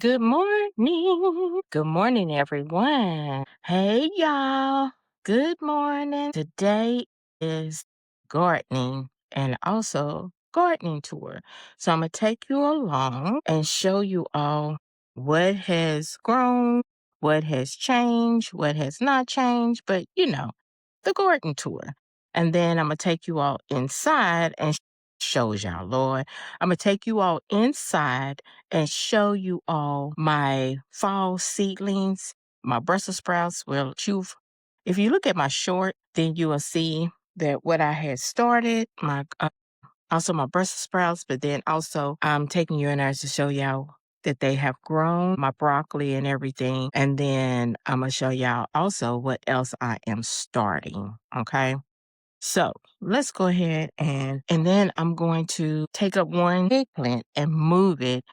Good morning. Good morning, everyone. Hey, y'all. Good morning. Today is gardening and also gardening tour. So I'm going to take you along and show you all what has grown, what has changed, what has not changed, but the garden tour. And then I'm going to take you all inside and shows y'all, Lord. I'm going to take you all inside and show you all my fall seedlings, my Brussels sprouts. Well, if you look at my short, then you will see that what I had started, also my Brussels sprouts, but then also I'm taking you in there to show y'all that they have grown, my broccoli and everything. And then I'm going to show y'all also what else I am starting. Okay. So let's go ahead and then I'm going to take up one eggplant and move it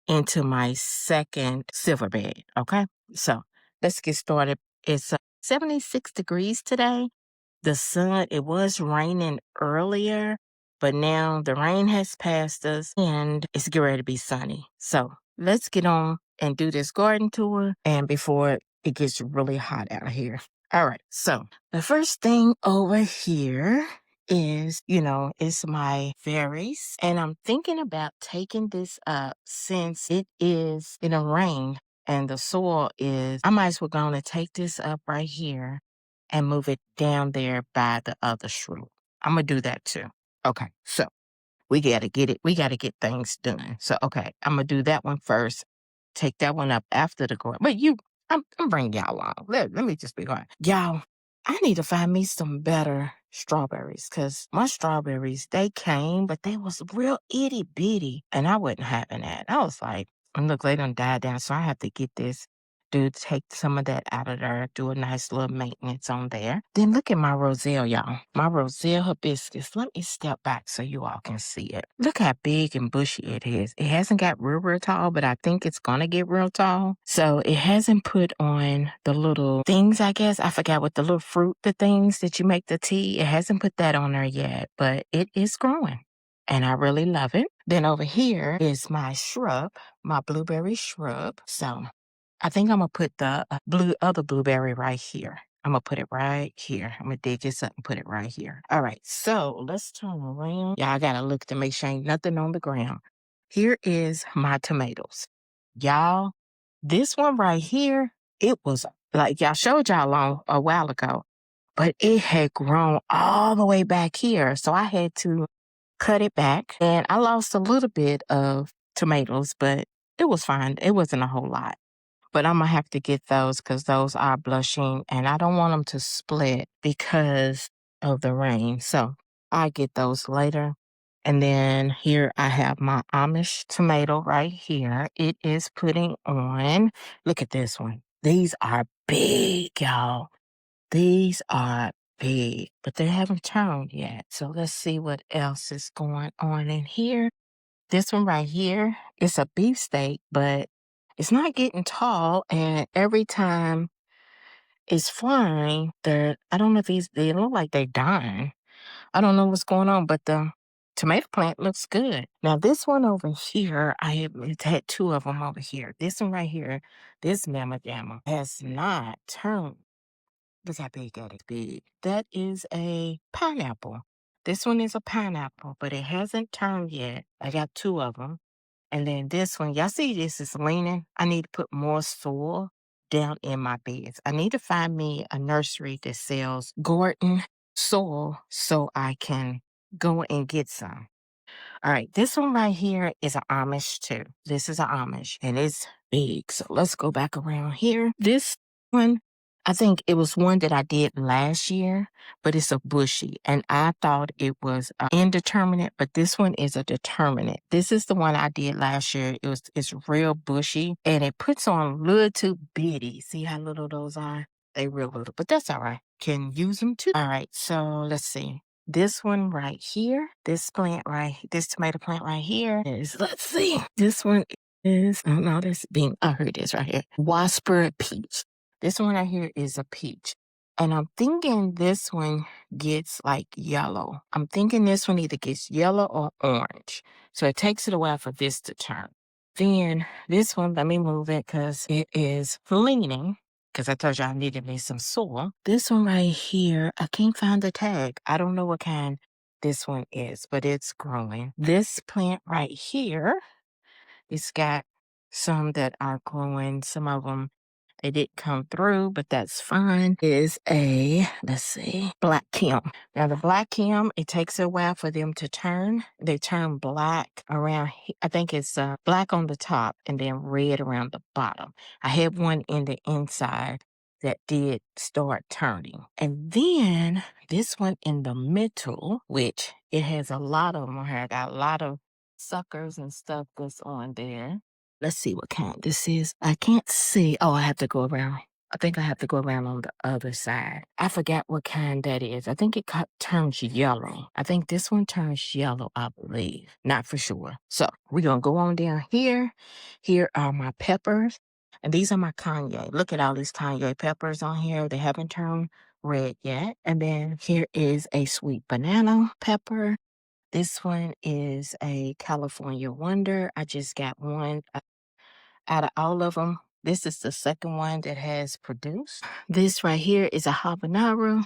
into my second silver bed. Okay. So let's get started. It's 76 degrees today. The sun, it was raining earlier, but now the rain has passed us and it's getting ready to be sunny. So let's get on and do this garden tour and before it gets really hot out here. All right. So the first thing over here is my berries. And I'm thinking about taking this up since it is in a rain and the soil I might as well go on and take this up right here and move it down there by the other shrub. I'm gonna do that too. Okay, so we gotta get it. We gotta get things done. So okay, I'm gonna do that one first. Take that one up after the garden. But I'm bringing y'all along. Let me just be quiet, y'all. I need to find me some better strawberries because my strawberries they came, but they was real itty bitty, and I wasn't having that. I was like, and look, they done died down, so I have to get this dude, take some of that out of there, do a nice little maintenance on there. Then look at my roselle, y'all. My roselle hibiscus. Let me step back so you all can see it. Look how big and bushy it is. It hasn't got real tall, but I think it's gonna get real tall. So it hasn't put on the little things, I guess. I forgot what the little fruit, the things that you make the tea. It hasn't put that on there yet, but it is growing. And I really love it. Then over here is my shrub, my blueberry shrub. So I think I'm gonna put the other blueberry right here. I'm gonna put it right here. I'm gonna dig this up and put it right here. All right, so let's turn around. Yeah, I gotta look to make sure ain't nothing on the ground. Here is my tomatoes. Y'all, this one right here, it was like y'all showed y'all on a while ago, but it had grown all the way back here. So I had to cut it back and I lost a little bit of tomatoes, but it was fine. It wasn't a whole lot. But Imma have to get those because those are blushing, and I don't want them to split because of the rain, so I get those later. And then here I have my Amish tomato right here. It is putting on look at this one. These are big, y'all. These are big, but they haven't turned yet. So let's see what else is going on in here. This one right here, it's a beefsteak, but it's not getting tall. And every time it's flying, I don't know if they look like they're dying. I don't know what's going on, but the tomato plant looks good. Now, this one over here, it's had two of them over here. This one right here, this mamma jamma has not turned. Look how big that is. Big. That is a pineapple. This one is a pineapple, but it hasn't turned yet. I got two of them. And then this one, y'all see this is leaning. I need to put more soil down in my beds. I need to find me a nursery that sells garden soil so I can go and get some. All right, this one right here is an Amish too. This is an Amish and it's big. So let's go back around here. This one, I think it was one that I did last year, but it's a bushy. And I thought it was indeterminate, but this one is a determinate. This is the one I did last year. It's real bushy and it puts on little bitty. See how little those are? They real little, but that's all right. Can use them too. All right, so let's see. This one right here, this tomato plant right here is, let's see, this one is, oh no, that's being, I heard this right here, Whisper Peach. This one right here is a peach. And I'm thinking this one gets like yellow. I'm thinking this one either gets yellow or orange. So it takes it a while for this to turn. Then this one, let me move it because it is leaning. Because I told you I needed me some soil. This one right here, I can't find the tag. I don't know what kind this one is, but it's growing. This plant right here, it's got some that are growing. Some of them it didn't come through, but that's fine. Is a, let's see, black kim. Now, the black kim, it takes a while for them to turn. They turn black around, I think it's black on the top and then red around the bottom. I had one in the inside that did start turning. And then this one in the middle, which it has a lot of them on here. I got a lot of suckers and stuff that's on there. Let's see what kind this is. I can't see. Oh, I have to go around. I think I have to go around on the other side. I forgot what kind that is. I think it turns yellow. I think this one turns yellow, I believe. Not for sure. So we're going to go on down here. Here are my peppers. And these are my Kanye. Look at all these Kanye peppers on here. They haven't turned red yet. And then here is a sweet banana pepper. This one is a California Wonder. I just got one out of all of them. This is the second one that has produced. This right here is a habanero.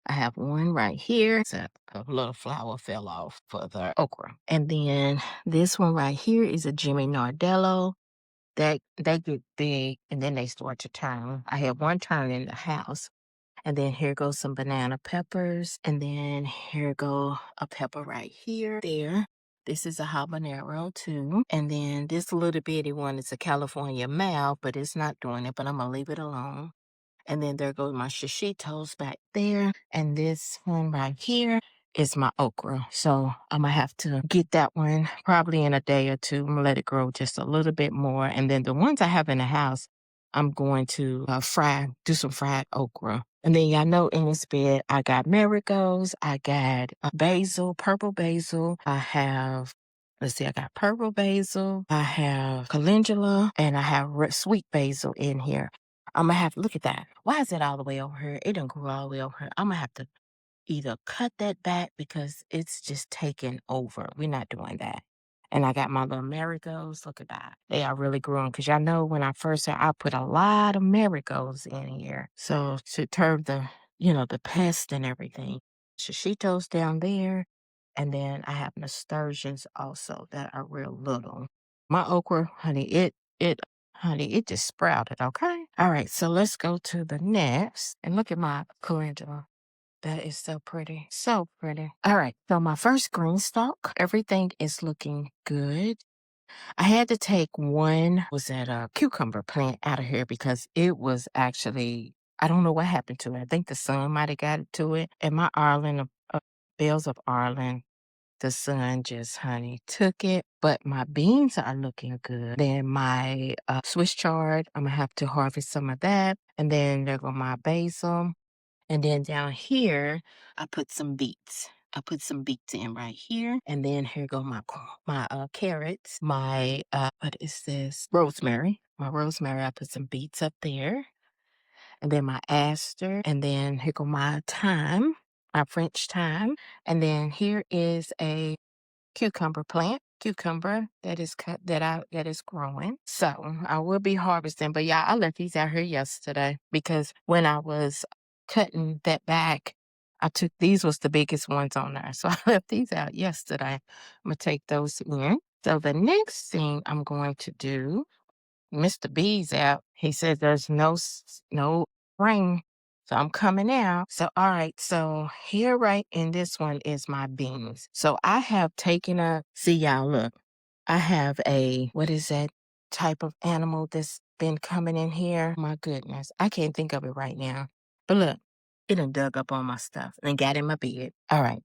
I have one right here. It's a little flower fell off for the okra. And then this one right here is a Jimmy Nardello. They get big and then they start to turn. I have one turn in the house. And then here goes some banana peppers. And then here go a pepper right here, there. This is a habanero too. And then this little bitty one is a California male, but it's not doing it, but I'm gonna leave it alone. And then there goes my shishitos back there. And this one right here is my okra. So I'm gonna have to get that one probably in a day or two. I'm gonna let it grow just a little bit more. And then the ones I have in the house, I'm going to do some fried okra. And then y'all know in this bed, I got marigolds, I got basil, purple basil. I have, let's see, I got purple basil, I have calendula, and I have sweet basil in here. I'm gonna have to look at that. Why is it all the way over here? It didn't grow all the way over here. I'm gonna have to either cut that back because it's just taking over. We're not doing that. And I got my little marigolds. Look at that. They are really growing. Because y'all know when I first started, I put a lot of marigolds in here. So to turn the pest and everything. Shishitos down there. And then I have nasturtiums also that are real little. My okra, honey, it just sprouted, okay? All right, so let's go to the next. And look at my calendula. That is so pretty. So pretty. All right. So my first green stalk, everything is looking good. I had to take one, was that a cucumber plant out of here because it was actually, I don't know what happened to it. I think the sun might have got it to it. And my Arlen, Bells of Arlen, the sun just, honey, took it. But my beans are looking good. Then my Swiss chard, I'm going to have to harvest some of that. And then there go my basil. And then down here, I put some beets. I put some beets in right here. And then here go my carrots, my, what is this? Rosemary. My rosemary, I put some beets up there. And then my aster. And then here go my thyme, my French thyme. And then here is a cucumber plant, cucumber that is that is growing. So I will be harvesting, but yeah, I left these out here yesterday because when I was cutting that back, I took these was the biggest ones on there. So I left these out yesterday. I'm gonna take those in. So the next thing I'm going to do, Mr. B's out. He said there's no rain. So I'm coming out. So, all right. So here, right in this one is my beans. So I have taken see y'all, look, I have what is that type of animal that's been coming in here? My goodness. I can't think of it right now. But look, it done dug up on my stuff and got in my bed. All right.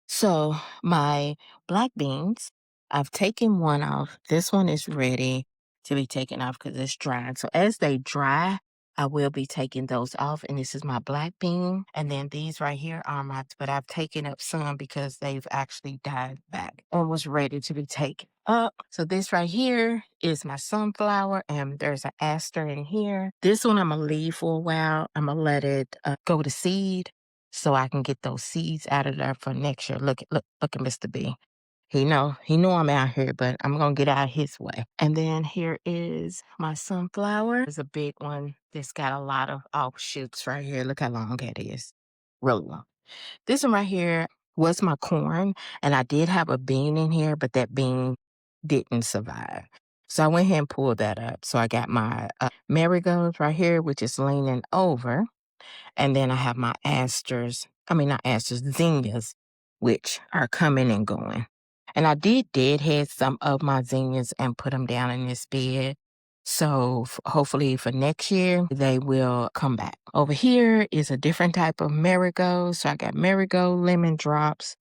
So my black beans, I've taken one off. This one is ready to be taken off because it's dry. So as they dry, I will be taking those off. And this is my black bean. And then these right here are but I've taken up some because they've actually died back and was ready to be taken up. So this right here is my sunflower and there's an aster in here. This one I'm going to leave for a while. I'm going to let it go to seed so I can get those seeds out of there for next year. Look at Mr. B. He knew I'm out here, but I'm gonna get out his way. And then here is my sunflower. It's a big one that's got a lot of offshoots right here. Look how long that is. Really long. This one right here was my corn, and I did have a bean in here, but that bean didn't survive. So I went ahead and pulled that up. So I got my marigolds right here, which is leaning over. And then I have my not asters, zinnias, which are coming and going. And I did deadhead some of my zinnias and put them down in this bed. So hopefully for next year, they will come back. Over here is a different type of marigold. So I got marigold lemon drops.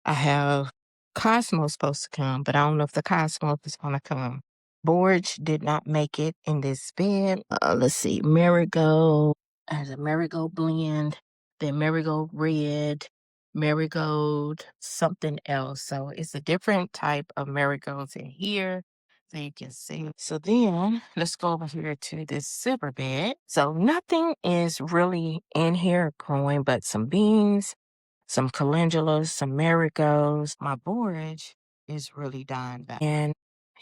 I have Cosmos supposed to come, but I don't know if the Cosmos is going to come. Borage did not make it in this bed. Let's see, marigold. As a marigold blend, then marigold red, marigold something else. So it's a different type of marigolds in here. So you can see. So then let's go over here to this silver bed. So nothing is really in here growing but some beans, some calendulas, some marigolds. My borage is really dying back. And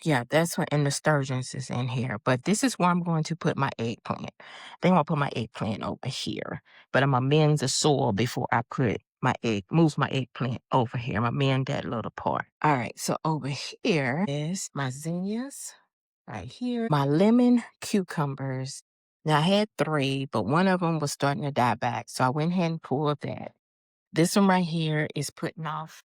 yeah, that's what, and the sturgeons is in here. But this is where I'm going to put my eggplant. Then I'll put my eggplant over here. But I'm gonna mend the soil before I put move my eggplant over here. I'm gonna mend that little part. All right, so over here is my zinnias. Right here, my lemon cucumbers. Now I had 3, but one of them was starting to die back. So I went ahead and pulled that. This one right here is putting off.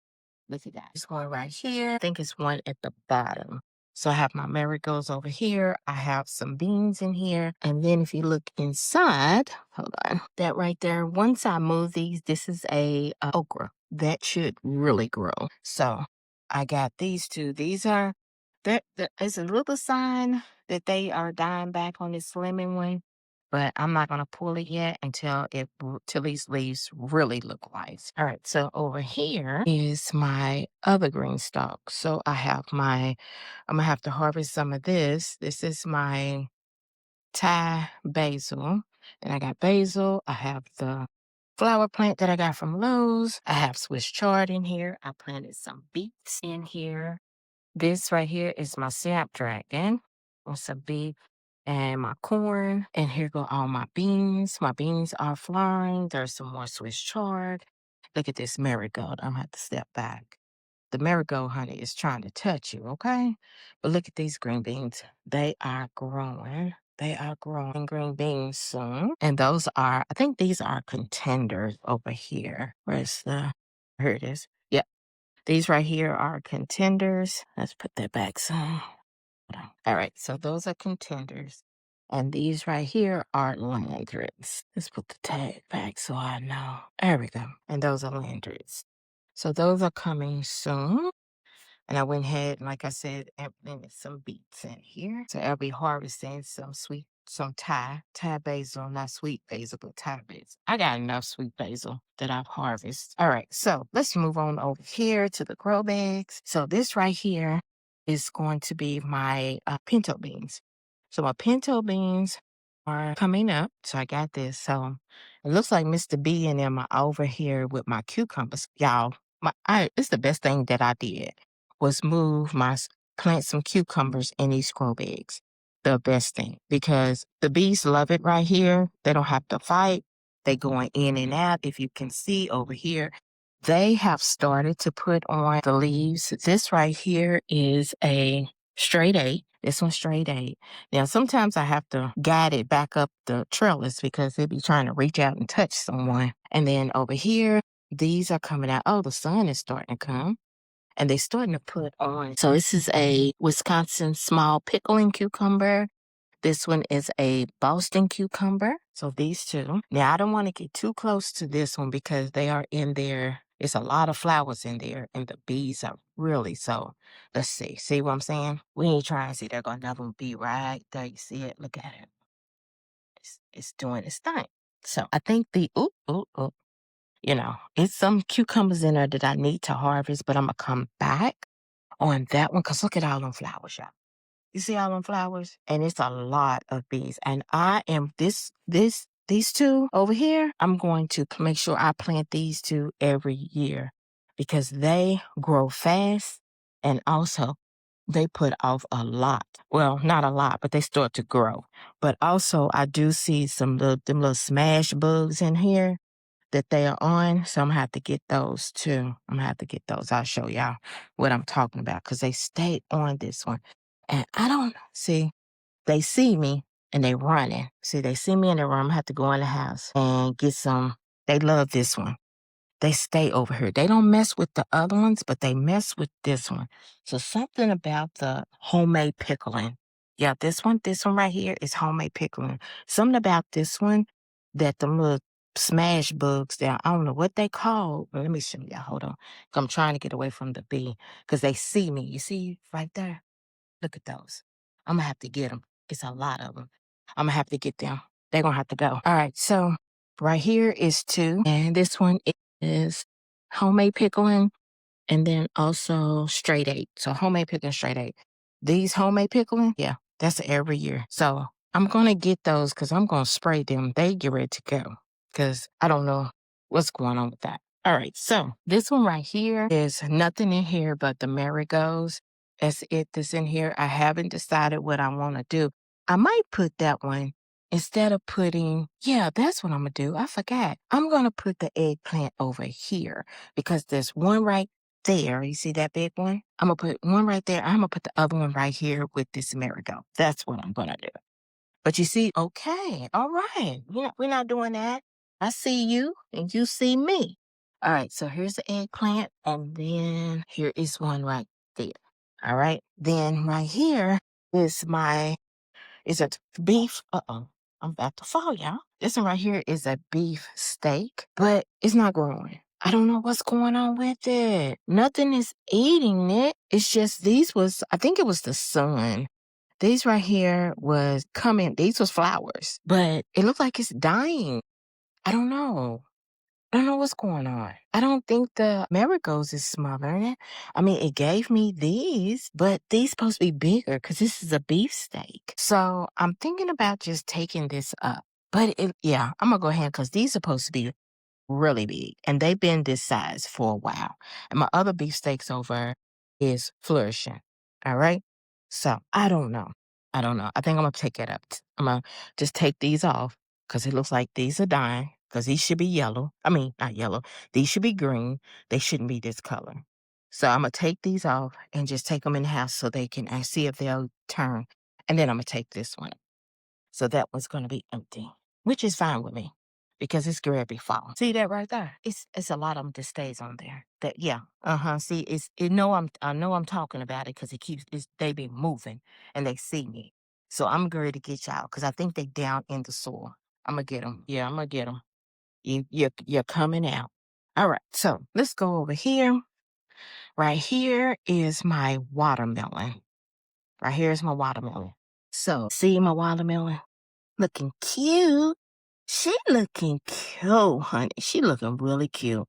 Look at that. It's one right here. I think it's one at the bottom. So I have my marigolds over here. I have some beans in here. And then if you look inside, hold on, that right there, once I move these, this is a okra. That should really grow. So I got these two. These are, that is a little sign that they are dying back on this lemon one. But I'm not gonna pull it yet till these leaves really look nice. All right, so over here is my other green stalk. So I'm gonna have to harvest some of this. This is my Thai basil. And I got basil. I have the flower plant that I got from Lowe's. I have Swiss chard in here. I planted some beets in here. This right here is my snapdragon. It's a big and my corn. And here go all my beans. My beans are flowering. There's some more Swiss chard. Look at this marigold. I'm gonna have to step back. The marigold, honey, is trying to touch you, okay? But look at these green beans. They are growing. They are growing green beans soon. And I think these are contenders over here. Here it is. Yep. These right here are contenders. Let's put that back some. All right, so those are contenders. And these right here are landrats. Let's put the tag back so I know. There we go. And those are landrats. So those are coming soon. And I went ahead, like I said, and planted some beets in here. So I'll be harvesting some Thai basil, not sweet basil, but Thai basil. I got enough sweet basil that I've harvested. All right, so let's move on over here to the grow bags. So this right here is going to be my pinto beans. So my pinto beans are coming up. So I got this. So it looks like Mr. B and them are over here with my cucumbers. Y'all, it's the best thing that I did was plant some cucumbers in these grow bags. The best thing because the bees love it right here. They don't have to fight. They going in and out. If you can see over here, they have started to put on the leaves. This right here is a straight 8. This one's straight 8. Now, sometimes I have to guide it back up the trellis because they'll be trying to reach out and touch someone. And then over here, these are coming out. Oh, the sun is starting to come. And they're starting to put on. So this is a Wisconsin small pickling cucumber. This one is a Boston cucumber. So these two. Now, I don't want to get too close to this one because they are in there. It's a lot of flowers in there, and the bees are really so. Let's see. See what I'm saying? We ain't trying to see. They're going to another bee right there. You see it? Look at it. It's doing its thing. So I think it's some cucumbers in there that I need to harvest, but I'm going to come back on that one because look at all them flowers, y'all. You see all them flowers? And it's a lot of bees. And I am these two over here, I'm going to make sure I plant these two every year because they grow fast And also, they put off a lot. Well, not a lot, but they start to grow. But also, I do see them little smash bugs in here that they are on. So I'm gonna have to get those too. I'm gonna have to get those. I'll show y'all what I'm talking about because they stay on this one. And I don't see, they see me and they running. See, they see me in the room. I have to go in the house and get some. They love this one. They stay over here. They don't mess with the other ones, but they mess with this one. So something about the homemade pickling. Yeah, this one right here is homemade pickling. Something about this one that the little smash bugs there, I don't know what they call. But let me show you. Hold on. I'm trying to get away from the bee because they see me. You see right there? Look at those. I'm gonna have to get them. It's a lot of them. I'm gonna have to get them. They're gonna have to go. All right. So right here is two, and this one is homemade pickling, and then also straight eight. So homemade pickling, straight eight. These homemade pickling, yeah, that's every year. So I'm gonna get those because I'm gonna spray them. They get ready to go because I don't know what's going on with that. All right, so this one right here is nothing in here but the marigolds. That's it that's in here. I haven't decided what I want to do. I might put that one instead of putting, yeah, that's what I'm gonna do. I forgot. I'm gonna put the eggplant over here because there's one right there. You see that big one? I'm gonna put one right there. I'm gonna put the other one right here with this marigold. That's what I'm gonna do. But you see, okay, all right. We're not doing that. I see you and you see me. All right, so here's the eggplant, and then here is one right there. All right. Then right here is my is a beef. Uh-oh. I'm about to fall, y'all. This one right here is a beef steak, but it's not growing. I don't know what's going on with it. Nothing is eating it. It's just I think it was the sun. These right here was coming, these was flowers, but it looked like it's dying. I don't know. I don't know what's going on. I don't think the marigolds is smothering it. I mean, it gave me these, but these supposed to be bigger because this is a beefsteak. So I'm thinking about just taking this up. But yeah, I'm gonna go ahead because these supposed to be really big, and they've been this size for a while. And my other beefsteaks over is flourishing. All right. So I don't know. I don't know. I think I'm gonna take it up. I'm gonna just take these off because it looks like these are dying. Because these should be yellow. I mean, not yellow. These should be green. They shouldn't be this color. So I'm gonna take these off and just take them in the house so they can see if they'll turn. And then I'm gonna take this one. So that one's gonna be empty, which is fine with me because it's Gravy Fall. See that right there? It's a lot of them that stays on there. That yeah, See, I know I'm talking about it because they be moving and they see me. So I'm ready to get y'all because I think they down in the soil. I'm gonna get them. Yeah, I'm gonna get them. You're coming out. All right, so let's go over here. Right here is my watermelon. Right here is my watermelon. So see my watermelon looking cute. She looking cute, honey. She looking really cute.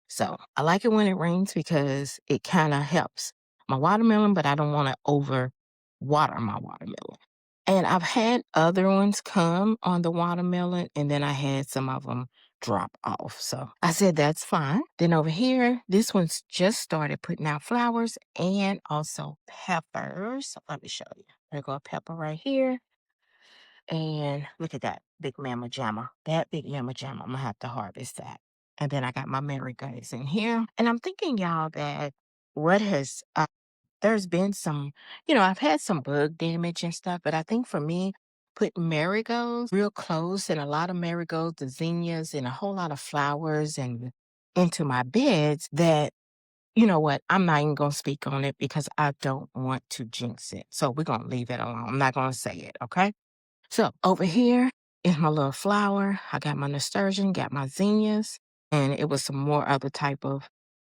So I like it when it rains because it kind of helps my watermelon, but I don't want to over water my watermelon. And I've had other ones come on the watermelon, and then I had some of them drop off. So I said, that's fine. Then over here, this one's just started putting out flowers and also peppers. So let me show you. There go a pepper right here. And look at that big mamma jamma. That big mamma jamma, I'm gonna have to harvest that. And then I got my marigolds in here. And I'm thinking, y'all, that what has there's been some, I've had some bug damage and stuff, but I think for me, putting marigolds real close and a lot of marigolds, the zinnias, and a whole lot of flowers and into my beds, that you know what, I'm not even gonna speak on it because I don't want to jinx it. So we're gonna leave it alone. I'm not gonna say it, okay? So over here is my little flower. I got my nasturtium, got my zinnias, and it was some more other type of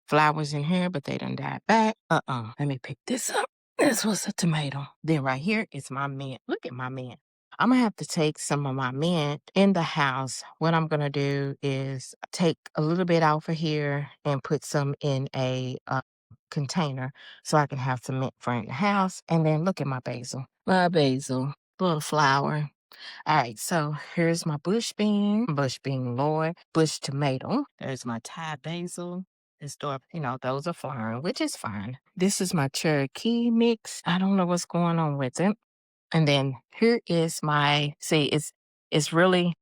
flowers in here, but they done died back. Let me pick this up. This was a tomato. Then right here is my mint. Look at my mint. I'm gonna have to take some of my mint in the house. What I'm gonna do is take a little bit off of here and put some in a container so I can have some mint for in the house. And then look at my basil. My basil, little flower. All right, so here's my bush bean, Lord, bush tomato. There's my Thai basil. This door, those are flowering, which is fine. This is my Cherokee mix. I don't know what's going on with it. And then here is my see, it's really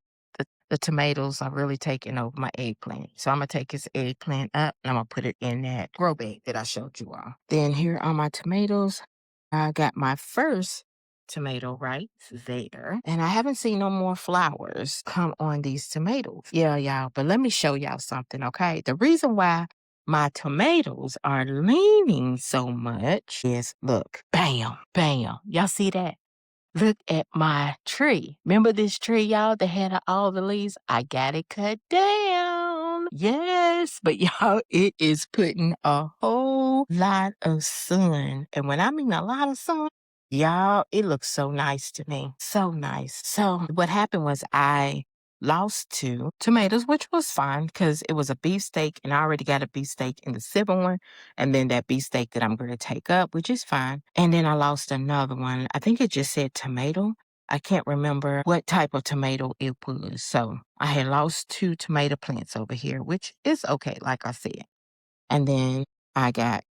the tomatoes are really taking over my eggplant. So I'm gonna take this eggplant up and I'm gonna put it in that grow bag that I showed you all. Then here are my tomatoes. I got my first tomato right there. And I haven't seen no more flowers come on these tomatoes. Yeah, y'all. But let me show y'all something, okay? The reason why my tomatoes are leaning so much is look, bam, bam. Y'all see that? Look at my tree. Remember this tree, y'all, that had all the leaves? I got it cut down. Yes, but y'all, it is putting a whole lot of sun. And when I mean a lot of sun, y'all, it looks so nice to me. So nice. So what happened was I lost two tomatoes, which was fine because it was a beefsteak and I already got a beefsteak in the second one. And then that beefsteak that I'm going to take up, which is fine. And then I lost another one. I think it just said tomato. I can't remember what type of tomato it was. So I had lost two tomato plants over here, which is okay, like I said. And then I got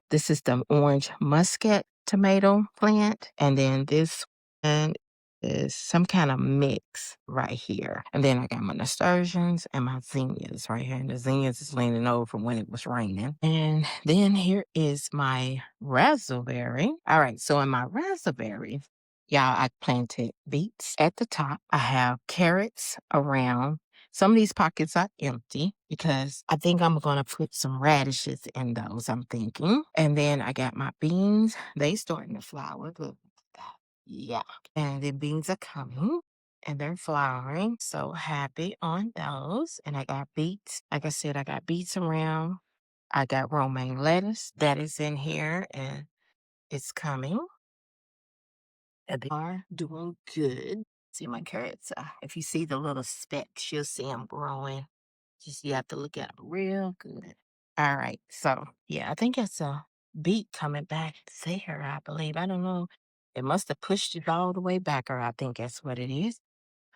this is the orange muscat tomato plant. And then this one is some kind of mix right here. And then I got my nasturtiums and my zinnias right here. And the zinnias is leaning over from when it was raining. And then here is my raspberry. All right, so in my raspberry, y'all, I planted beets at the top. I have carrots around. Some of these pockets are empty because I think I'm going to put some radishes in those, I'm thinking. And then I got my beans. They starting to flower. Look at that. Yeah. And the beans are coming and they're flowering. So happy on those. And I got beets. Like I said, I got beets around. I got romaine lettuce that is in here and it's coming. And they are doing good. See my carrots. If you see the little specks, you'll see them growing. Just you have to look at them real good. All right. So yeah, I think it's a beet coming back there, I believe. I don't know. It must have pushed it all the way back, or I think that's what it is.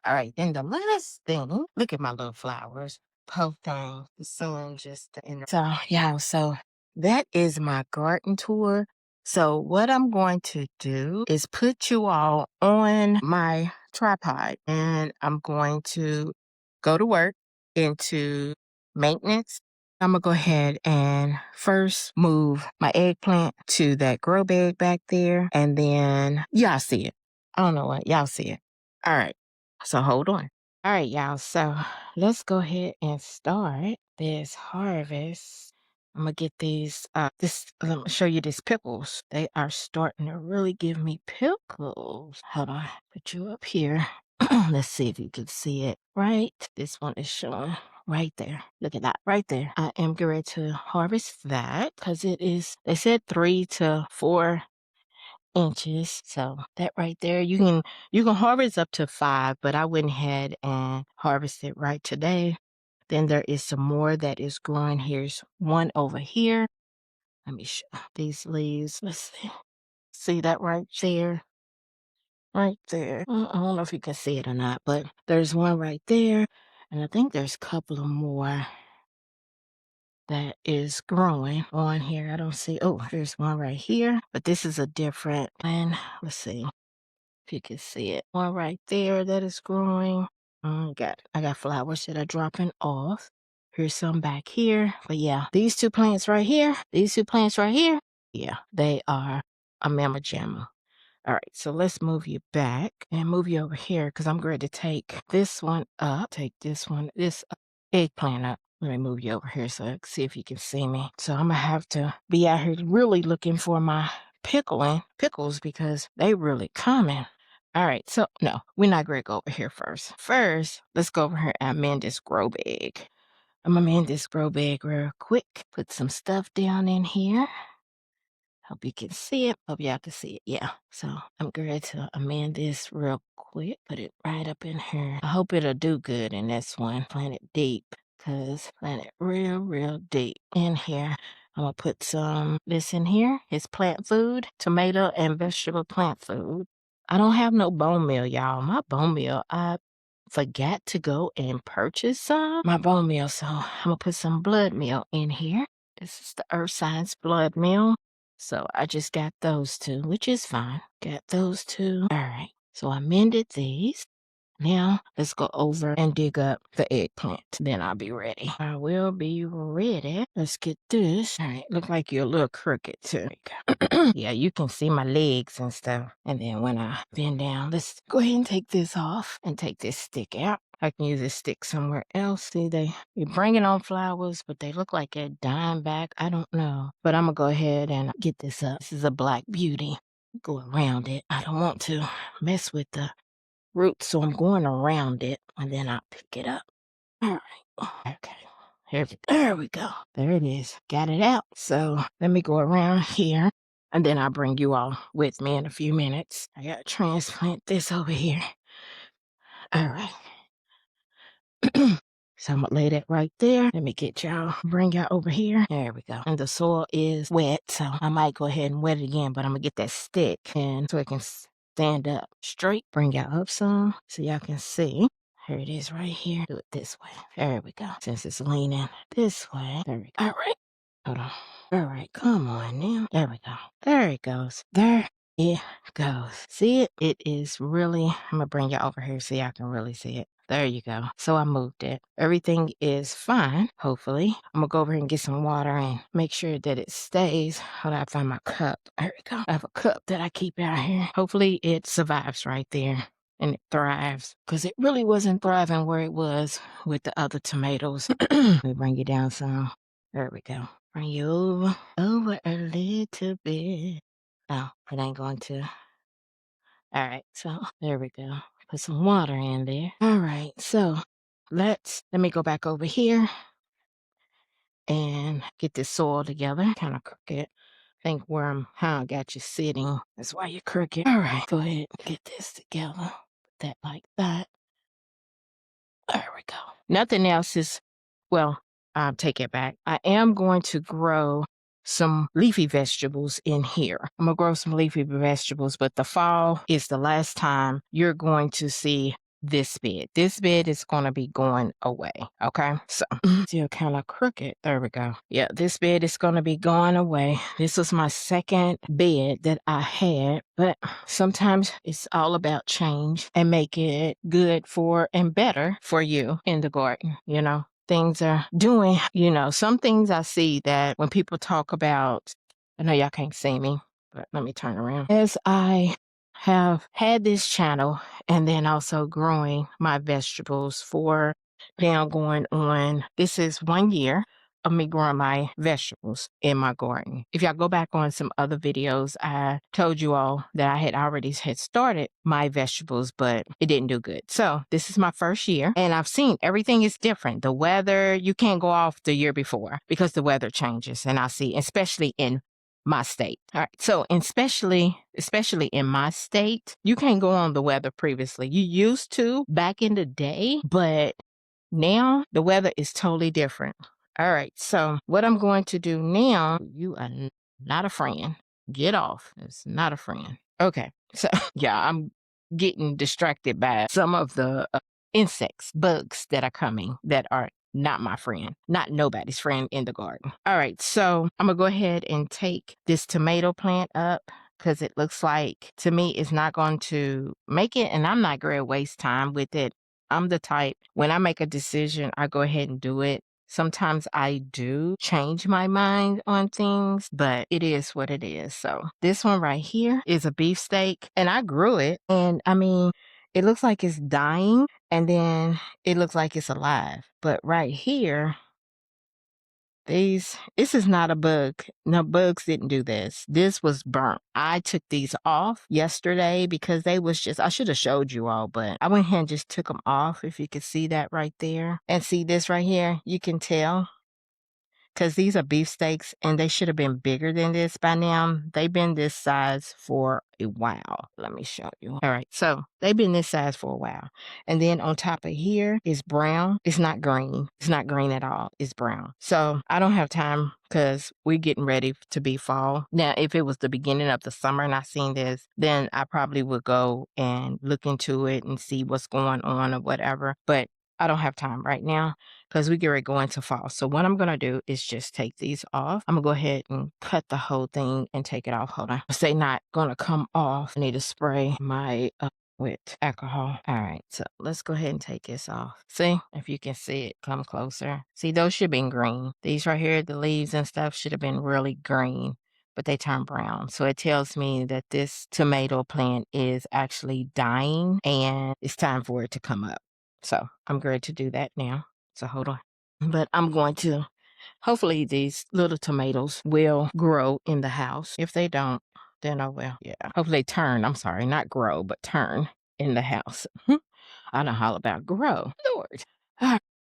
All right, then the last thing, look at my little flowers. Poor thing. The sun just in. So yeah, so that is my garden tour. So what I'm going to do is put you all on my tripod and I'm going to go to work into maintenance. I'm gonna go ahead and first move my eggplant to that grow bag back there. And then y'all see it. I don't know what y'all see it. All right. So hold on. All right, y'all. So let's go ahead and start this harvest. I'm gonna get these let me show you these pickles. They are starting to really give me pickles. Hold on, put you up here. Let's see if you can see it. Right. This one is showing right there. Look at that right there. I am getting ready to harvest that because it is they said 3 to 4 inches. So that right there, you can harvest up to 5, but I went ahead and harvested right today. Then there is some more that is growing. Here's one over here. Let me show these leaves. Let's see. See that right there? Right there. I don't know if you can see it or not, but there's one right there. And I think there's a couple of more that is growing on here. I don't see. Oh, there's one right here, but this is a different one. Let's see if you can see it. One right there that is growing. I got flowers that are dropping off. Here's some back here. But yeah, these two plants right here, yeah, they are a mamma jamma. All right, so let's move you back and move you over here because I'm going to take this one up, this eggplant up. Let me move you over here so I can see if you can see me. So I'm going to have to be out here really looking for my pickles because they really coming. All right, so no, we're not going to go over here first. First, let's go over here and mend this grow bag. I'm going to mend this grow bag real quick. Put some stuff down in here. Hope you can see it. Hope y'all can see it. Yeah. So I'm going to amend this real quick. Put it right up in here. I hope it'll do good in this one. Plant it deep. Plant it real, real deep in here. I'm going to put some this in here. It's plant food, tomato and vegetable plant food. I don't have no bone meal, y'all. My bone meal, I forgot to go and purchase my bone meal. So I'm gonna put some blood meal in here. This is the Earth Science blood meal. So I just got those two, which is fine. Got those two. All right. So I mended these. Now let's go over and dig up the eggplant. Then I'll be ready. I will be ready. Let's get this. All right, look like you're a little crooked too. Yeah, you can see my legs and stuff. And then when I bend down, let's go ahead and take this off and take this stick out. I can use this stick somewhere else. See, you're bringing on flowers, but they look like they're dying back. I don't know. But I'm going to go ahead and get this up. This is a black beauty. Go around it. I don't want to mess with the roots, so I'm going around it, and then I'll pick it up. All right. Okay. There we go. There it is. Got it out. So let me go around here, and then I'll bring you all with me in a few minutes. I got to transplant this over here. All right. So I'm gonna lay that right there. Let me bring y'all over here. There we go. And the soil is wet, so I might go ahead and wet it again, but I'm gonna get that stick and so it can stand up straight. Bring y'all up some so y'all can see. Here it is right here. Do it this way. There we go. Since it's leaning this way. There we go. All right. Hold on. All right. Come on now. There we go. There it goes. There it goes. See it? It is really, I'm going to bring you over here so y'all can really see it. There you go. So I moved it. Everything is fine, hopefully. I'm going to go over here and get some water and make sure that it stays. Hold on, I find my cup. There we go. I have a cup that I keep out here. Hopefully it survives right there. And it thrives because it really wasn't thriving where it was with the other tomatoes. Let me bring you down some. There we go. Bring you over a little bit. Oh, it ain't going to. All right, so there we go. Put some water in there. All right, so let me go back over here and get this soil together. Kind of crooked. Think how I got you sitting. That's why you're crooked. All right, go ahead and get this together. Put that like that. There we go. Nothing else is, well, I'll take it back. I am going to grow some leafy vegetables in here. I'm going to grow some leafy vegetables, but the fall is the last time you're going to see this bed. This bed is going to be going away. Okay. So still kind of crooked. There we go. Yeah. This bed is going to be going away. This was my second bed that I had, but sometimes it's all about change and make it good for and better for you in the garden, you know. Things are doing, some things I see that when people talk about, I know y'all can't see me, but let me turn around. As I have had this channel and then also growing my vegetables for now going on, this is 1 year of me growing my vegetables in my garden. If y'all go back on some other videos, I told you all that I had started my vegetables, but it didn't do good. So this is my first year and I've seen everything is different. The weather, you can't go off the year before because the weather changes. And I see, especially in my state. All right. So especially in my state, you can't go on the weather previously. You used to back in the day, but now the weather is totally different. All right. So what I'm going to do now, you are not a friend. Get off. It's not a friend. Okay. So yeah, I'm getting distracted by some of the insects, bugs that are coming that are not my friend, not nobody's friend in the garden. All right. So I'm going to go ahead and take this tomato plant up because it looks like to me it's not going to make it and I'm not going to waste time with it. I'm the type, when I make a decision, I go ahead and do it. Sometimes I do change my mind on things, but it is what it is. So this one right here is a beefsteak and I grew it. And I mean, it looks like it's dying and then it looks like it's alive. But right here, this is not a bug. No, bugs didn't do this. This was burnt. I took these off yesterday because I should have showed you all, but I went ahead and just took them off. If you could see that right there and see this right here, you can tell because these are beefsteaks and they should have been bigger than this by now. They've been this size for a while. Let me show you. All right, so they've been this size for a while. And then on top of here is brown. It's not green. It's not green at all. It's brown. So I don't have time because we're getting ready to be fall. Now, if it was the beginning of the summer and I seen this, then I probably would go and look into it and see what's going on or whatever. But I don't have time right now because we get ready to go into fall. So what I'm going to do is just take these off. I'm going to go ahead and cut the whole thing and take it off. Hold on. Say not going to come off. I need to spray my with alcohol. All right, so let's go ahead and take this off. See if you can see it. Come closer. See, those should have been green. These right here, the leaves and stuff should have been really green, but they turn brown. So it tells me that this tomato plant is actually dying and it's time for it to come up. So I'm going to do that now. So hold on. But I'm going to, hopefully these little tomatoes will grow in the house. If they don't, then oh well. Yeah. Hopefully turn. I'm sorry, not grow, but turn in the house. I don't holler about grow. Lord.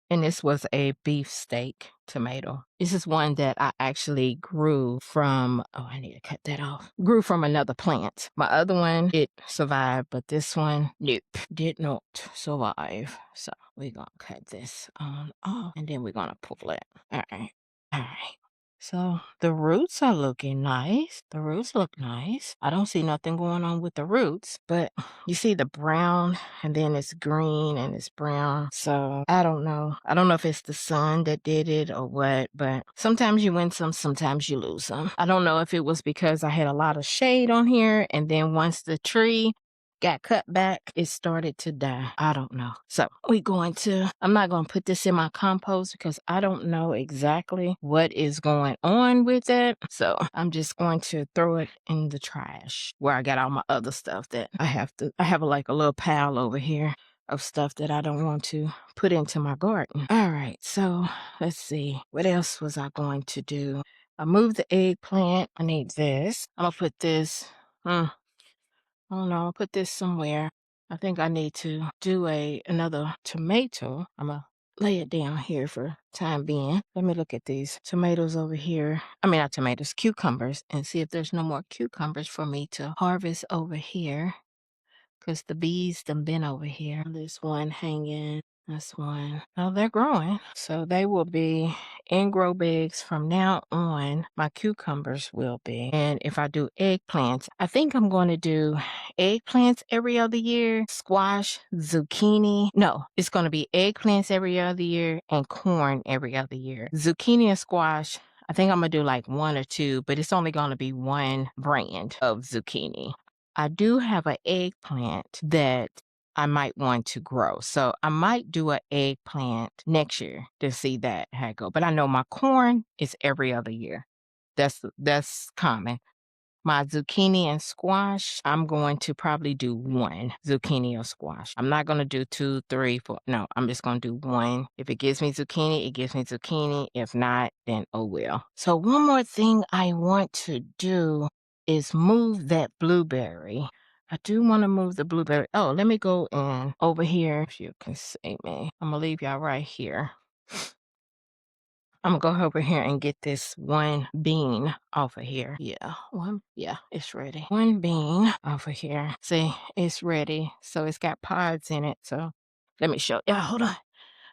And this was a beefsteak tomato. This is one that I actually grew from, oh, I need to cut that off. Grew from another plant. My other one, it survived, but this one, nope, did not survive. So we're going to cut this on off and then we're going to pull it. All right. All right. So the roots are looking nice. The roots look nice. I don't see nothing going on with the roots, but you see the brown and then it's green and it's brown. So I don't know. I don't know if it's the sun that did it or what, but sometimes you win some, sometimes you lose some. I don't know if it was because I had a lot of shade on here and then once the tree got cut back, it started to die. I don't know. So I'm not going to put this in my compost because I don't know exactly what is going on with it. So I'm just going to throw it in the trash where I got all my other stuff that I have like a little pile over here of stuff that I don't want to put into my garden. All right. So let's see. What else was I going to do? I moved the eggplant. I need this. I'm going to put this. I don't know, I'll put this somewhere. I think I need to do another tomato. I'm gonna lay it down here for time being. Let me look at these tomatoes over here. I mean, not tomatoes, cucumbers, and see if there's no more cucumbers for me to harvest over here. Because the bees done been over here. There's one hanging. That's one. Oh, they're growing. So they will be in grow bags from now on. My cucumbers will be. And if I do eggplants, I think I'm going to do eggplants every other year, squash, zucchini. No, it's going to be eggplants every other year and corn every other year. Zucchini and squash, I think I'm going to do like one or two, but it's only going to be one brand of zucchini. I do have an eggplant that I might want to grow. So I might do an eggplant next year to see that how it go. But I know my corn is every other year. That's common. My zucchini and squash, I'm going to probably do one zucchini or squash. I'm not going to do 2, 3, 4. No, I'm just going to do one. If it gives me zucchini, it gives me zucchini. If not, then oh well. So one more thing I want to do is move that blueberry. I do want to move the blueberry. Oh, let me go in over here if you can see me. I'm going to leave y'all right here. I'm gonna go over here and get this one bean off of here. Yeah, it's ready. One bean off of here. See, it's ready. So it's got pods in it. So let me show. Yeah, hold on.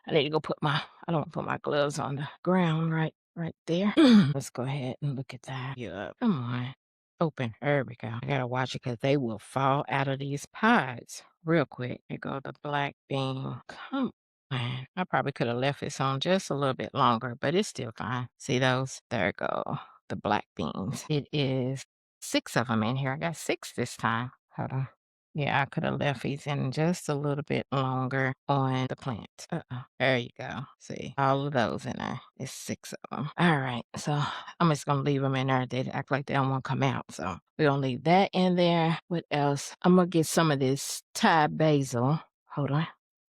I need to go I don't put my gloves on the ground right there. Let's go ahead and look at that. Yeah, come on. Open. There we go. I gotta watch it because they will fall out of these pods real quick. There go the black bean. Come on. I probably could have left this on just a little bit longer, but it's still fine. See those? There go. The black beans. It is 6 of them in here. I got 6 this time. Hold on. Yeah, I could have left these in just a little bit longer on the plant. There you go. See, all of those in there. It's 6 of them. All right, so I'm just gonna leave them in there. They act like they don't want to come out, so we're gonna leave that in there. What else? I'm gonna get some of this Thai basil. Hold on.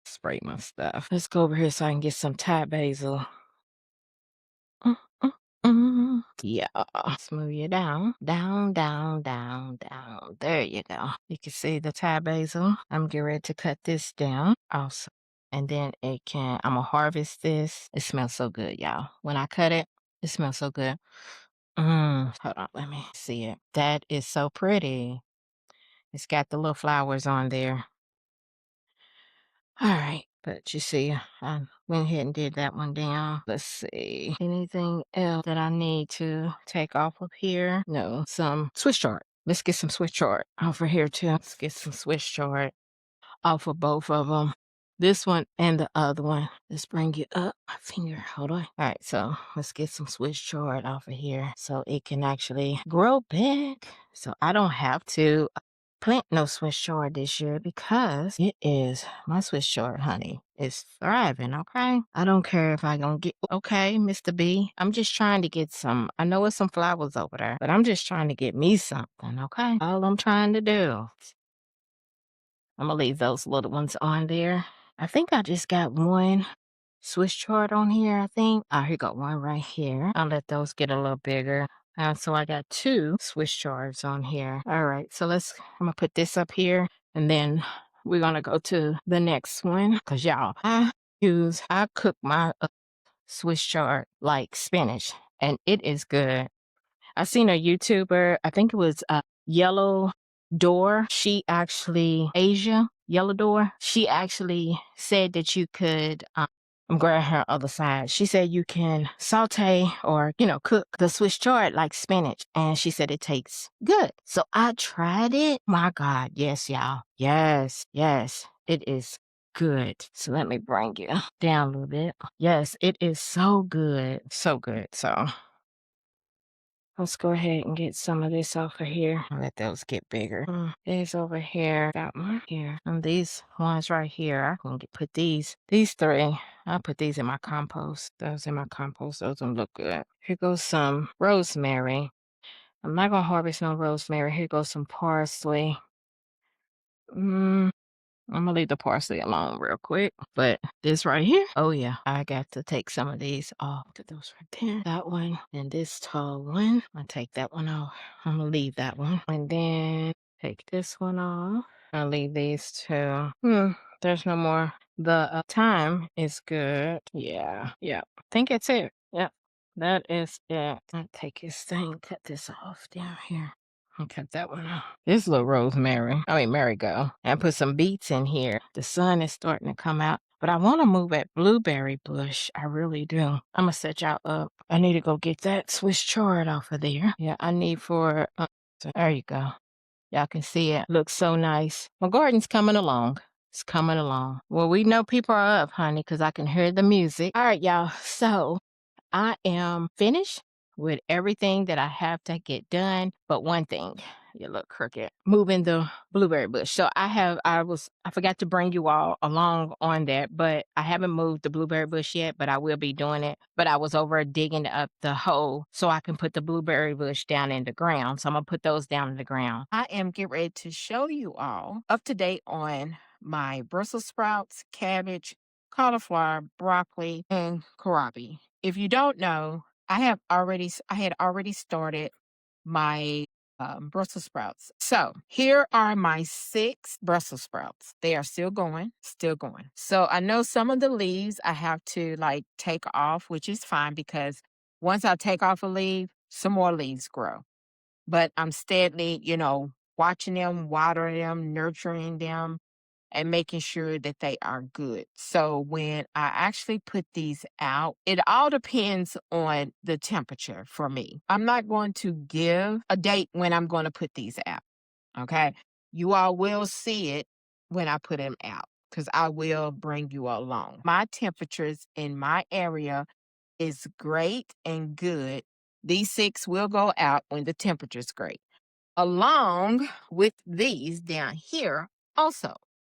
Spray my stuff. Let's go over here so I can get some Thai basil. Mm, mm, Yeah, smooth you down, down, down, down, down. There you go. You can see the Thai basil. I'm getting ready to cut this down also. And then I'm gonna harvest this. It smells so good, y'all. When I cut it, It smells so good. Hold on, let me see it. That is so pretty. It's got the little flowers on there. All right, but you see, I went ahead and did that one down. Let's see. Anything else that I need to take off of here? No, some Swiss chard. Let's get some Swiss chard over here too. Let's get some Swiss chard off of both of them. This one and the other one. Let's bring it up. My finger, hold on. All right, so let's get some Swiss chard off of here so it can actually grow big. So I don't have to plant no Swiss chard this year because it is my Swiss chard, honey. It's thriving, okay? I don't care if I gonna get okay, Mr. B. I'm just trying to get some. I know it's some flowers over there, but I'm just trying to get me something, okay? All I'm trying to do. I'm gonna leave those little ones on there. I think I just got one Swiss chart on here, I think. Oh, here got one right here. I'll let those get a little bigger. So I got two Swiss charts on here. All right, so I'm gonna put this up here and then we're gonna go to the next one. Cause y'all, I cook my Swiss chard like spinach and it is good. I seen a YouTuber, I think it was Yellow Door. She actually, Asia, Yellow Door. She actually said that you could, I'm grabbing her other side. She said you can saute or, cook the Swiss chard like spinach. And she said it tastes good. So I tried it. My God. Yes, y'all. Yes, yes. It is good. So let me bring you down a little bit. Yes, it is so good. So good. So let's go ahead and get some of this off of here. I'll let those get bigger. These over here. Got one here. And these ones right here. I'm going to put these three. I'll put these in my compost. Those in my compost. Those don't look good. Here goes some rosemary. I'm not going to harvest no rosemary. Here goes some parsley. I'm gonna leave the parsley alone real quick. But this right here, oh yeah, I got to take some of these off. Put those right there. That one and this tall one. I'll take that one off. I'm gonna leave that one. And then take this one off. I'll leave these two. There's no more. The time is good. Yeah. I think it's it. Yep. That is it. I'll take this thing, cut this off down here. I'll cut that one off. This little rosemary. Marigold. And put some beets in here. The sun is starting to come out. But I want to move that blueberry bush. I really do. I'm going to set y'all up. I need to go get that Swiss chard off of there. Yeah, I need for... there you go. Y'all can see it. Looks so nice. My garden's coming along. It's coming along. Well, we know people are up, honey, because I can hear the music. All right, y'all. So I am finished with everything that I have to get done. But one thing, you look crooked, moving the blueberry bush. So I forgot to bring you all along on that, but I haven't moved the blueberry bush yet, but I will be doing it. But I was over digging up the hole so I can put the blueberry bush down in the ground. So I'm going to put those down in the ground. I am getting ready to show you all up to date on my Brussels sprouts, cabbage, cauliflower, broccoli, and kohlrabi. If you don't know, I had already started my Brussels sprouts. So here are my 6 Brussels sprouts. They are still going, still going. So I know some of the leaves I have to like take off, which is fine because once I take off a leaf, some more leaves grow. But I'm steadily, watching them, watering them, nurturing them, and making sure that they are good. So when I actually put these out, it all depends on the temperature for me. I'm not going to give a date when I'm going to put these out. Okay. You all will see it when I put them out because I will bring you along. My temperatures in my area is great and good. These 6 will go out when the temperature is great. Along with these down here also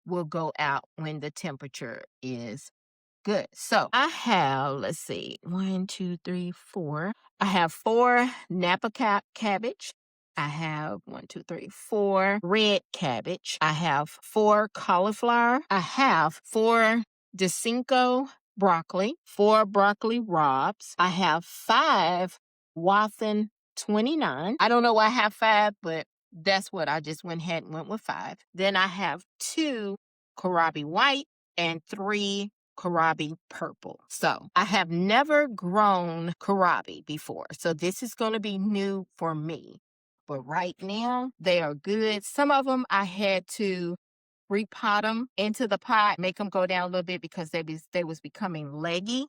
will go out when the temperature is good. So I have, let's see, 1, 2, 3, 4. I have 4 Napa cabbage. I have 1, 2, 3, 4 red cabbage. I have 4 cauliflower. I have 4 DeCinco broccoli, 4 broccoli robs. I have 5 Watson 29. I don't know why I have 5, but that's what I just went ahead and went with 5. Then I have 2 kohlrabi white and 3 kohlrabi purple. So I have never grown kohlrabi before. So this is going to be new for me. But right now, they are good. Some of them I had to repot them into the pot, make them go down a little bit because they was becoming leggy.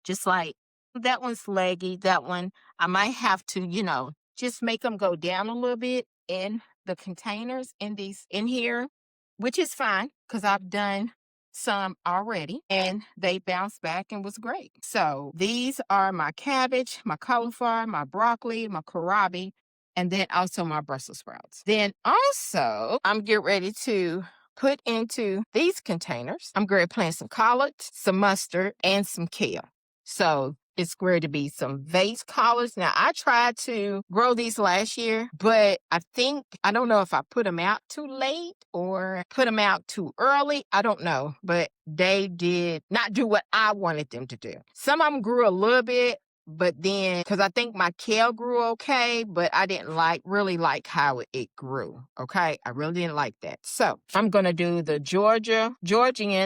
Just like that one's leggy. That one, I might have to, just make them go down a little bit in the containers in here, which is fine because I've done some already and they bounced back and was great. So these are my cabbage, my cauliflower, my broccoli, my kohlrabi, and then also my Brussels sprouts. Then also I'm getting ready to put into these containers. I'm going to plant some collards, some mustard, and some kale. So it's going to be some vase collards. Now, I tried to grow these last year, but I don't know if I put them out too late or put them out too early. I don't know, but they did not do what I wanted them to do. Some of them grew a little bit, but then, because I think my kale grew okay, but I didn't really like how it grew. Okay. I really didn't like that. So I'm going to do the Georgian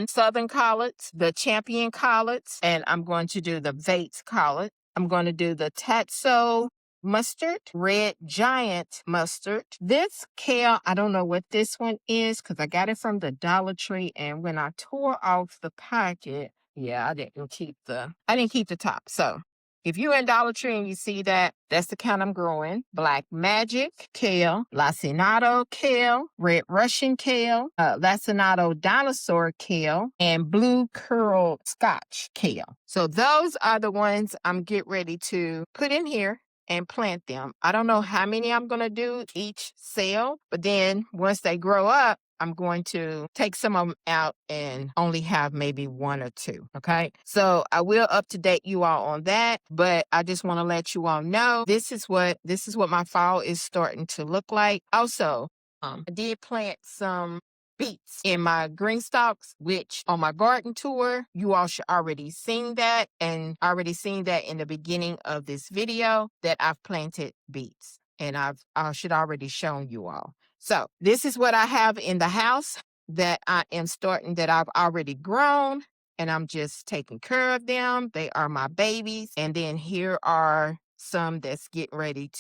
Southern collards, the Champion collards, and I'm going to do the Vates collard. I'm going to do the Tatso mustard, red giant mustard. This kale, I don't know what this one is because I got it from the Dollar Tree. And when I tore off the packet, yeah, I didn't keep the top. So if you're in Dollar Tree and you see that, that's the kind I'm growing. Black Magic kale, Lacinato kale, Red Russian kale, Lacinato dinosaur kale, and Blue Curl Scotch kale. So those are the ones I'm getting ready to put in here and plant them. I don't know how many I'm going to do each sale, but then once they grow up, I'm going to take some of them out and only have maybe one or two. Okay. So I will up to date you all on that, but I just want to let you all know this is what my fall is starting to look like. Also, I did plant some beets in my green stalks, which on my garden tour, you all should already seen that and already seen that in the beginning of this video that I've planted beets and I should already shown you all. So this is what I have in the house that I've already grown and I'm just taking care of them. They are my babies. And then here are some that's getting ready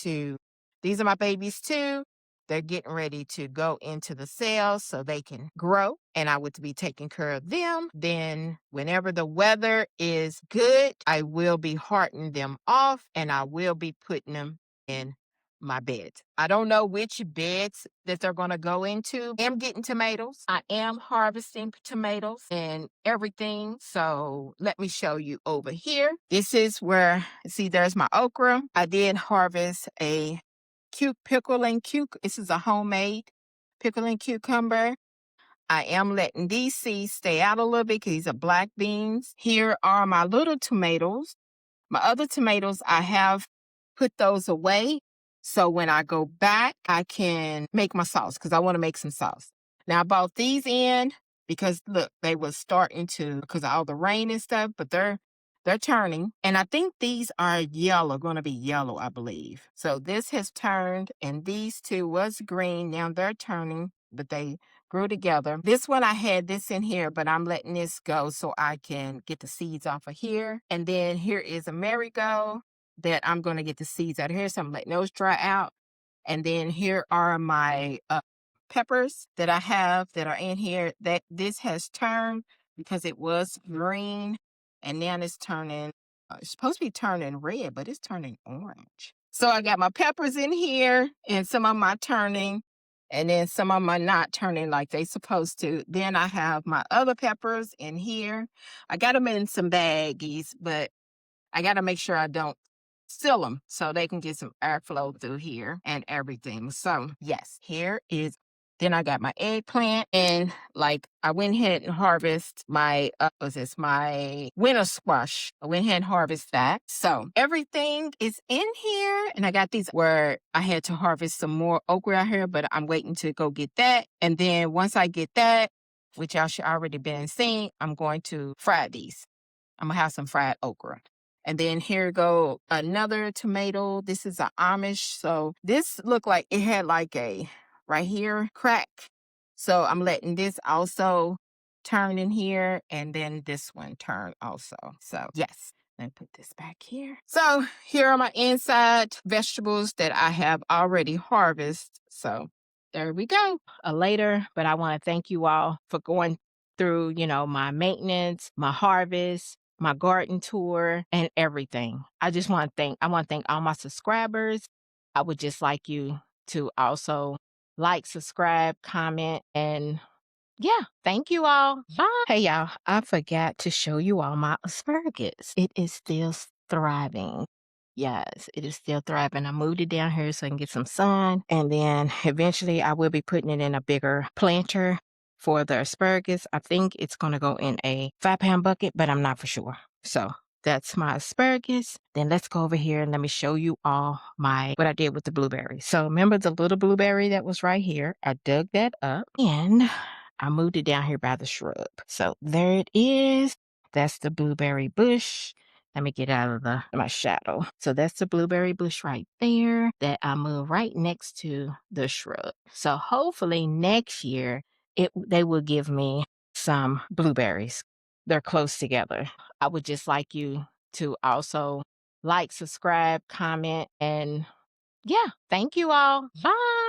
these are my babies too. They're getting ready to go into the cells so they can grow and I would be taking care of them. Then whenever the weather is good, I will be hearting them off and I will be putting them in my beds. I don't know which beds that they're going to go into. I am getting tomatoes. I am harvesting tomatoes and everything. So let me show you over here. This is where, see, there's my okra. I did harvest a pickle and cucumber. This is a homemade pickle and cucumber. I am letting these seeds stay out a little bit because these are black beans. Here are my little tomatoes. My other tomatoes, I have put those away. So when I go back, I can make my sauce because I want to make some sauce. Now I bought these in because look, they were starting to, because of all the rain and stuff, but they're turning. And I think these are going to be yellow, I believe. So this has turned and these two was green. Now they're turning, but they grew together. This one, I had this in here, but I'm letting this go so I can get the seeds off of here. And then here is a marigold that I'm going to get the seeds out of here. So I'm letting those dry out. And then here are my peppers that I have that are in here. That this has turned because it was green. And now it's turning, it's supposed to be turning red, but it's turning orange. So I got my peppers in here and some of them are turning. And then some of them are not turning like they supposed to. Then I have my other peppers in here. I got them in some baggies, but I got to make sure I don't seal them so they can get some airflow through here and everything. So yes, then I got my eggplant and like I went ahead and harvest my, my winter squash. I went ahead and harvest that. So everything is in here and I got these where I had to harvest some more okra out here, but I'm waiting to go get that. And then once I get that, which y'all should already been seeing, I'm going to fry these. I'm gonna have some fried okra. And then here go another tomato. This is an Amish. So this looked like it had like a right here crack. So I'm letting this also turn in here, and then this one turn also. So yes. Let me put this back here. So here are my inside vegetables that I have already harvested. So there we go. Later, but I want to thank you all for going through, my maintenance, my harvest, my garden tour, and everything. I want to thank all my subscribers. I would just like you to also like, subscribe, comment, and yeah, thank you all. Bye. Hey, y'all, I forgot to show you all my asparagus. It is still thriving. Yes, it is still thriving. I moved it down here so I can get some sun. And then eventually I will be putting it in a bigger planter for the asparagus. I think it's going to go in a 5-pound bucket, but I'm not for sure. So that's my asparagus. Then let's go over here and let me show you all what I did with the blueberry. So remember the little blueberry that was right here? I dug that up and I moved it down here by the shrub. So there it is. That's the blueberry bush. Let me get out of my shadow. So that's the blueberry bush right there that I moved right next to the shrub. So hopefully next year they will give me some blueberries. They're close together. I would just like you to also like, subscribe, comment, and yeah, thank you all. Bye.